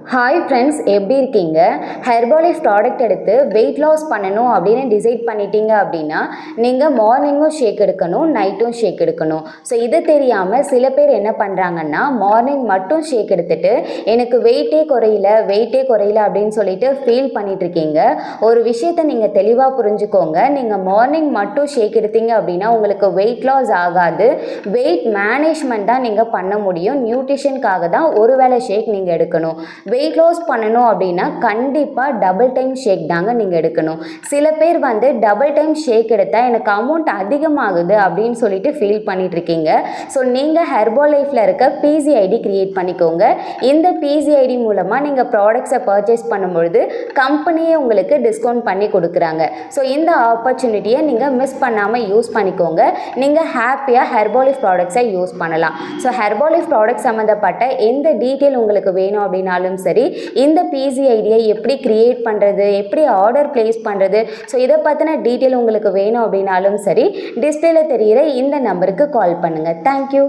Hi friends, எப்படி இருக்கீங்க? Herbalife product எடுத்து வெயிட் லாஸ் பண்ணணும் அப்படின்னு டிசைட் பண்ணிட்டீங்க அப்படின்னா நீங்கள் மார்னிங்கும் ஷேக் எடுக்கணும், நைட்டும் ஷேக் எடுக்கணும். ஸோ இது தெரியாமல் சில பேர் என்ன பண்ணுறாங்கன்னா மார்னிங் மட்டும் ஷேக் எடுத்துட்டு எனக்கு வெயிட்டே குறையல அப்படின்னு சொல்லிட்டு ஃபீல் பண்ணிகிட்ருக்கீங்க. ஒரு விஷயத்தை நீங்கள் தெளிவாக புரிஞ்சுக்கோங்க. நீங்கள் மார்னிங் மட்டும் ஷேக் எடுத்தீங்க அப்படின்னா உங்களுக்கு வெயிட் லாஸ் ஆகாது, வெயிட் மேனேஜ்மெண்ட் தான் நீங்கள் பண்ண முடியும். நியூட்ரிஷனுக்காக தான் ஒரு வேளை ஷேக் நீங்கள் எடுக்கணும். வெயிட் லாஸ் பண்ணணும் அப்படின்னா கண்டிப்பாக டபுள் டைம் ஷேக் தாங்க நீங்கள் எடுக்கணும். சில பேர் டபுள் டைம் ஷேக் எடுத்தால் எனக்கு அமௌண்ட் அதிகமாகுது அப்படின்னு சொல்லிட்டு ஃபீல் பண்ணிட்டு இருக்கீங்க. ஸோ நீங்கள் ஹெர்பலைஃப்பில் இருக்க பிசிஐடி கிரியேட் பண்ணிக்கோங்க. இந்த பிசிஐடி மூலமாக நீங்கள் ப்ராடக்ட்ஸை பர்ச்சேஸ் பண்ணும்பொழுது கம்பெனியே உங்களுக்கு டிஸ்கவுண்ட் பண்ணி கொடுக்குறாங்க. ஸோ இந்த ஆப்பர்ச்சுனிட்டியை நீங்கள் மிஸ் பண்ணாமல் யூஸ் பண்ணிக்கோங்க. நீங்கள் ஹாப்பியாக ஹெர்பலைஃப் ப்ராடக்ட்ஸை யூஸ் பண்ணலாம். ஸோ ஹெர்பலைஃப் ப்ராடக்ட் சம்மந்தப்பட்ட எந்த டீட்டெயில் உங்களுக்கு வேணும் அப்படின்னாலும் சரி, இந்த பிசிஐடியை எப்படி கிரியேட் பண்ணுறது, எப்படி ஆர்டர் பிளேஸ் பண்ணுறது, ஸோ இதை பற்றின டீட்டெயில் உங்களுக்கு வேணும் அப்படின்னாலும் சரி, டிஸ்பிளேல தெரிகிற இந்த நம்பருக்கு கால் பண்ணுங்கள். தேங்க்யூ.